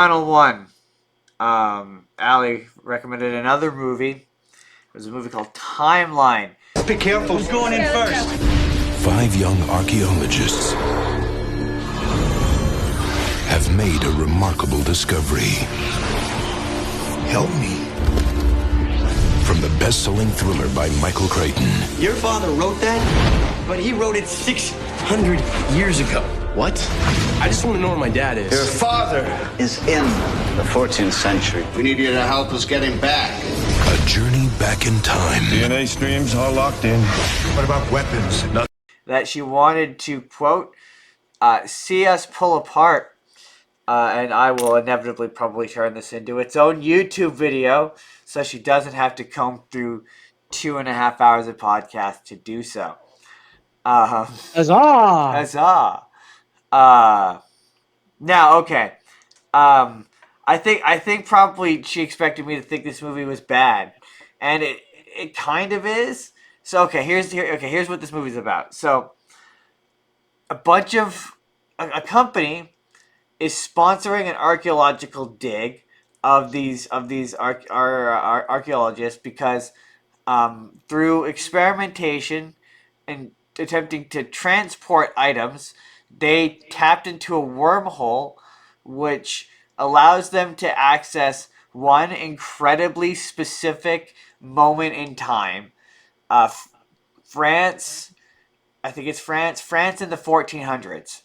Final one. Ali recommended another movie. It was a movie called Timeline. Be careful. Who's going in first? Five young archaeologists have made a remarkable discovery. Help me. From the best-selling thriller by Michael Crichton. Your father wrote that, but he wrote it 600 years ago. What? I just want to know where my dad is. Your father is in the 14th century. We need you to help us get him back. A journey back in time. DNA streams all locked in. What about weapons? That she wanted to, quote, see us pull apart. And I will inevitably probably turn this into its own YouTube video so she doesn't have to comb through 2.5 hours of podcast to do so. Huzzah! Huzzah! Now, okay. I think probably she expected me to think this movie was bad, and it kind of is. So here's what this movie's about. So a company is sponsoring an archaeological dig of these archaeologists because through experimentation and attempting to transport items, they tapped into a wormhole which allows them to access one incredibly specific moment in time. France, I think it's France in the 1400s.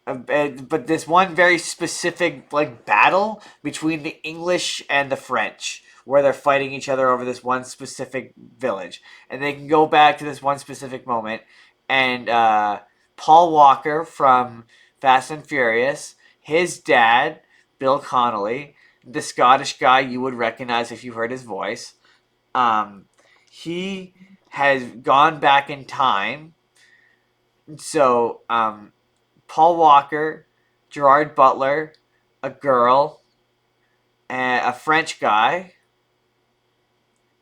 But this one very specific battle between the English and the French, where they're fighting each other over this one specific village, and they can go back to this one specific moment. And Paul Walker from Fast and Furious, his dad, Bill Connolly, the Scottish guy you would recognize if you heard his voice, he has gone back in time. So Paul Walker, Gerard Butler, a girl, and a French guy,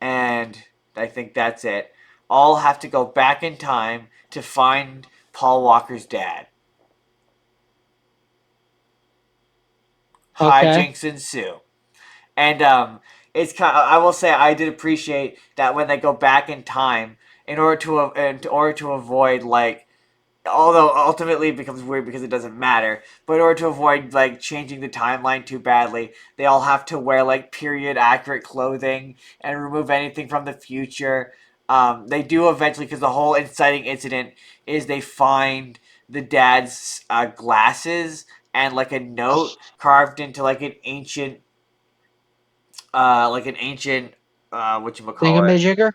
and I think that's it, all have to go back in time to find Paul Walker's dad. Okay. Hijinks ensue. And it's kind of, I will say I did appreciate that when they go back in time in order to avoid although ultimately it becomes weird because it doesn't matter, but in order to avoid changing the timeline too badly, they all have to wear period accurate clothing and remove anything from the future. They do eventually, because the whole inciting incident is they find the dad's glasses and a note carved into an ancient Thingamajigger?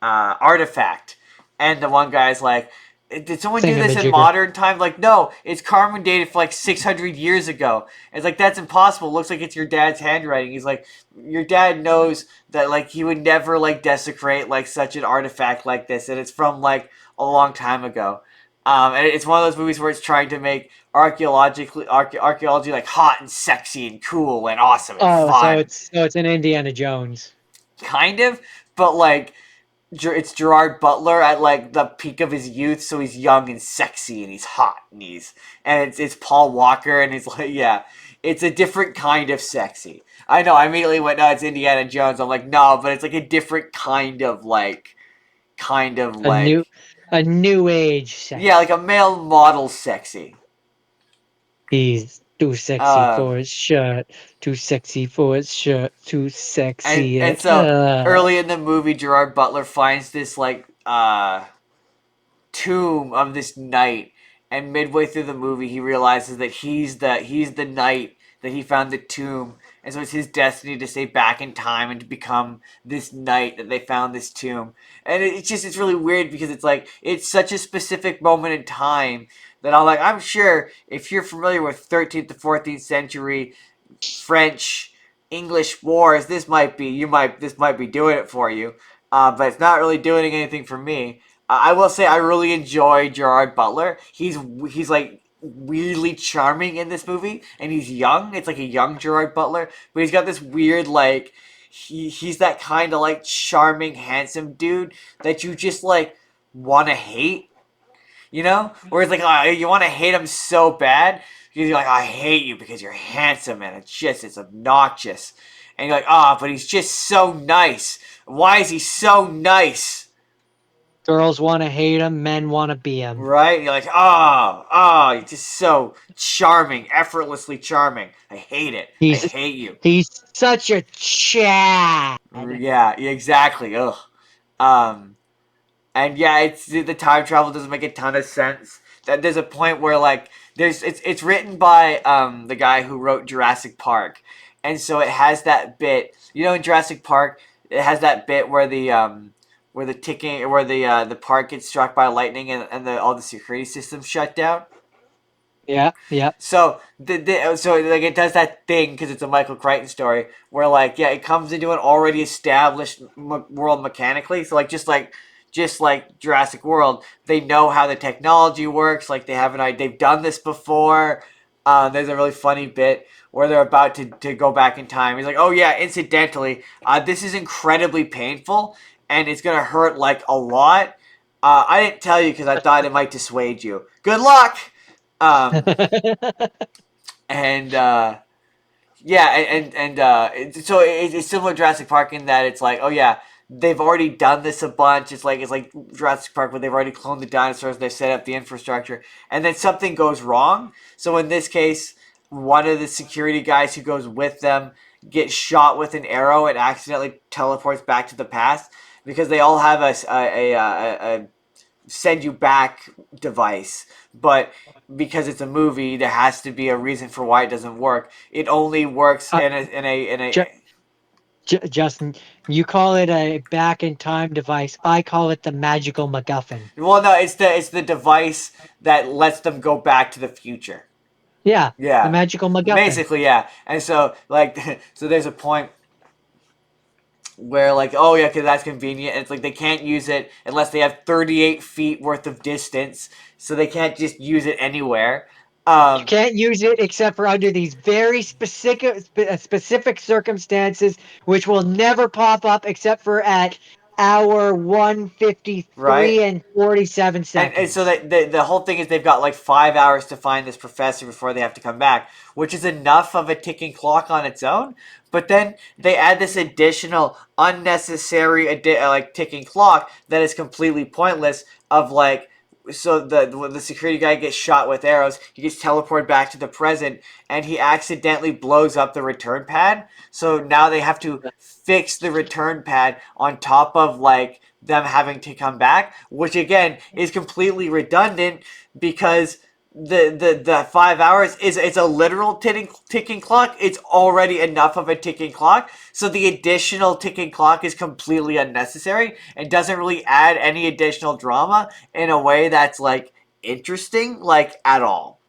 artifact. And the one guy's like, did someone do this in Thingamajigger. modern time? No, it's carbon dated for 600 years ago. It's that's impossible. It looks like it's your dad's handwriting. He's like, your dad knows that he would never desecrate such an artifact like this, and it's from a long time ago. And it's one of those movies where it's trying to make archaeology hot and sexy and cool and awesome and fun. So it's an Indiana Jones. Kind of, but it's Gerard Butler at the peak of his youth, so he's young and sexy and he's hot and it's Paul Walker and he's yeah, it's a different kind of sexy. I know, I immediately went, no, it's Indiana Jones. I'm no, but it's a different kind of A new age sex. yeah, a male model sexy. He's too sexy for his shirt. Too sexy for his shirt. Too sexy. And so early in the movie, Gerard Butler finds this tomb of this knight, and midway through the movie, he realizes that he's the knight that he found the tomb, and so it's his destiny to stay back in time and to become this knight that they found this tomb. And it's really weird because it's such a specific moment in time that I'm sure if you're familiar with 13th to 14th century French English wars, this might be doing it for you, but it's not really doing anything for me. I will say I really enjoy Gerard Butler. He's weirdly charming in this movie, and he's young. It's a young Gerard Butler, but he's got this weird he's that kind of charming, handsome dude that you just want to hate. You know, where it's you want to hate him so bad, He's like, I hate you because you're handsome, and it's obnoxious. And you're like, ah, but he's just so nice. Why is he so nice? Girls want to hate him, men want to be him. Right? And you're like, you're just so charming, effortlessly charming. I hate it. I He's hate you. he's such a Chad. Yeah, exactly. Ugh. Um, and yeah, it's the time travel doesn't make a ton of sense. That there's a point where like it's written by the guy who wrote Jurassic Park, and so it has that bit. You know, in Jurassic Park, it has that bit where the park gets struck by lightning and all the security systems shut down. Yeah, yeah. So like it does that thing because it's a Michael Crichton story where like yeah it comes into an already established world mechanically. So just like Jurassic World, they know how the technology works. Like they have an idea. They've done this before. There's a really funny bit where they're about to go back in time. He's like, oh yeah, incidentally, this is incredibly painful and it's gonna hurt like a lot. I didn't tell you because I thought it might dissuade you. Good luck. Um, and yeah, so it's similar to Jurassic Park in that it's like, oh yeah, they've already done this a bunch. It's like Jurassic Park where they've already cloned the dinosaurs, they set up the infrastructure, and then something goes wrong. So in this case, one of the security guys who goes with them gets shot with an arrow and accidentally teleports back to the past because they all have a send you back device, but because it's a movie, there has to be a reason for why it doesn't work. It only works uh, in a. Ju- Justin, you call it a back in time device. I call it the magical MacGuffin. Well, no, it's the device that lets them go back to the future. Yeah, the Yeah, magical MacGuffin. basically, yeah. And so like, so there's a point where like, oh yeah, because that's convenient. And it's like they can't use it unless they have 38 feet worth of distance, so they can't just use it anywhere. You Um, can't use it except for under these very specific circumstances, which will never pop up except for at hour 1:53 right? and 47 And so seconds. that the whole thing is they've got like 5 hours to find this professor before they have to come back, which is enough of a ticking clock on its own. But then they add this additional unnecessary like ticking clock that is completely pointless. Of like, so the security guy gets shot with arrows, he gets teleported back to the present, and he accidentally blows up the return pad. So now they have to fix the return pad on top of like them having to come back, which again is completely redundant because the 5 hours is it's a literal ticking clock. It's already enough of a ticking clock, so the additional ticking clock is completely unnecessary and doesn't really add any additional drama in a way that's like interesting, like at all.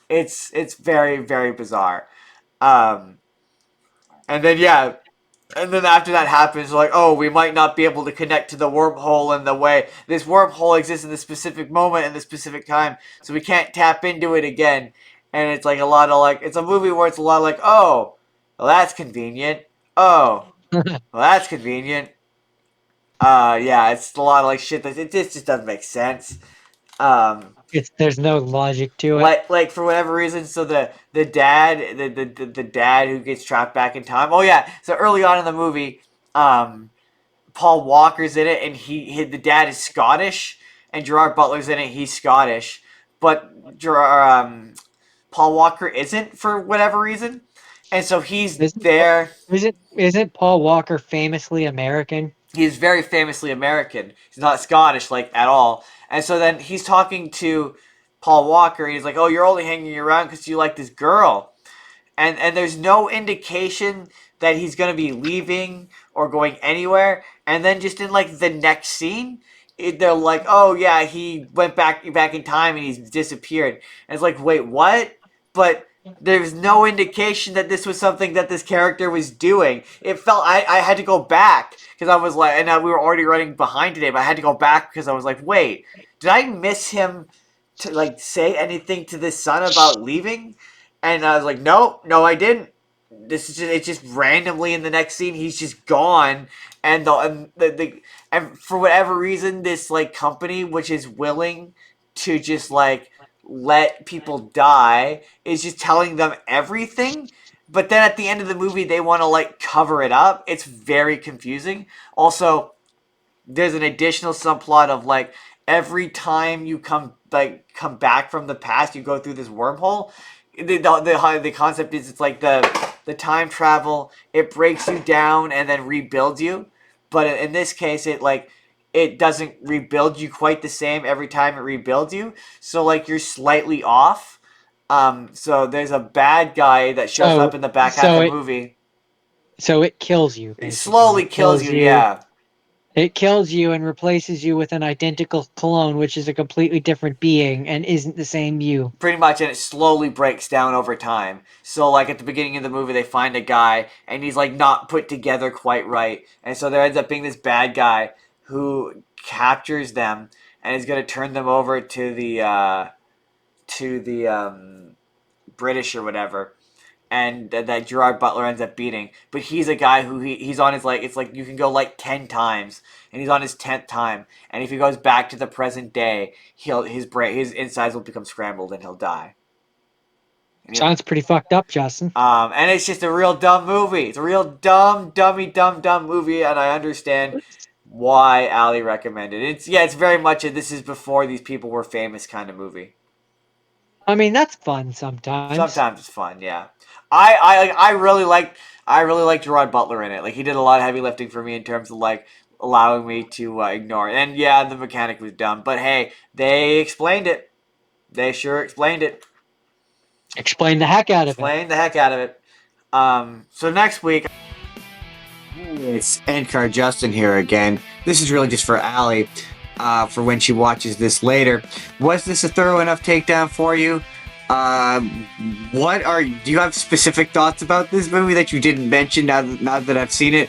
It's very very bizarre. Um, and then yeah, and then after that happens, like, oh, we might not be able to connect to the wormhole in the way. This wormhole exists in this specific moment in this specific time, so we can't tap into it again. And it's like a lot of like, it's a movie where it's a lot of like, oh, well, that's convenient. Oh, well, that's convenient. Yeah, it's a lot of like shit that it just doesn't make sense. Um, There's no logic to it. like for whatever reason, so the dad who gets trapped back in time. Oh yeah, so early on in the movie, Paul Walker's in it, and the dad is Scottish, and Gerard Butler's in it. He's Scottish, but Paul Walker isn't for whatever reason, and so he's Isn't there. isn't Paul Walker famously American? He's very famously American. He's not Scottish like at all, and so then he's talking to Paul Walker, and he's like, "Oh, you're only hanging around because you like this girl." And there's no indication that he's gonna be leaving or going anywhere. And then just in like the next scene, they're like, "Oh yeah, he went back in time and he's disappeared." And it's like, wait, what? But there's no indication that this was something that this character was doing. It felt I had to go back because I was like, and we were already running behind today, but I had to go back because I was like, wait, did I miss him to like say anything to this son about leaving? And I was like, no, no, I didn't. This is just, it's just randomly in the next scene he's just gone, and for whatever reason this like company which is willing to just like let people die is just telling them everything. But then at the end of the movie, they want to like cover it up. It's very confusing. Also, there's an additional subplot of like every time you come back from the past, you go through this wormhole. The concept is it's like the time travel. It breaks you down and then rebuilds you. But in this case, it doesn't rebuild you quite the same every time it rebuilds you. So like you're slightly off. So there's a bad guy that shows up in the back half so of the it movie. so it kills you It basically. slowly kills you, yeah. It kills you and replaces you with an identical clone, which is a completely different being and isn't the same you. Pretty much, and it slowly breaks down over time. So like at the beginning of the movie, they find a guy and he's like not put together quite right, and so there ends up being this bad guy who captures them and is going to turn them over to the British or whatever, and that Gerard Butler ends up beating. But he's a guy who he's on his like it's like you can go like 10 times, and he's on his 10th time. And if he goes back to the present day, his insides will become scrambled and he'll die. Sounds pretty fucked up, Justin. And it's just a real dumb movie. It's a real dumb movie, and I understand why Ali recommended it. It's very much a this is before these people were famous kind of movie. I mean, that's fun sometimes. Sometimes it's fun, yeah. I really like Gerard Butler in it. Like he did a lot of heavy lifting for me in terms of like allowing me to ignore it. And yeah, the mechanic was dumb, but hey, they explained it. They sure explained it. Explain the heck out of it. Explained the heck out of it. So next week, it's Endcard Justin here again. This is really just for Allie, for when she watches this later. Was this a thorough enough takedown for you? Do you have specific thoughts about this movie that you didn't mention now that I've seen it?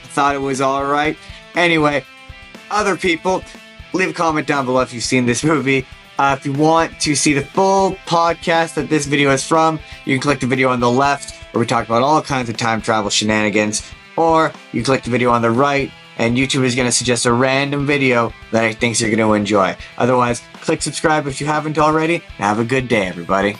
I thought it was alright. Anyway, other people, leave a comment down below if you've seen this movie. If you want to see the full podcast that this video is from, you can click the video on the left where we talk about all kinds of time travel shenanigans, or you click the video on the right and YouTube is going to suggest a random video that it thinks you're going to enjoy. Otherwise, click subscribe if you haven't already. Have a good day, everybody.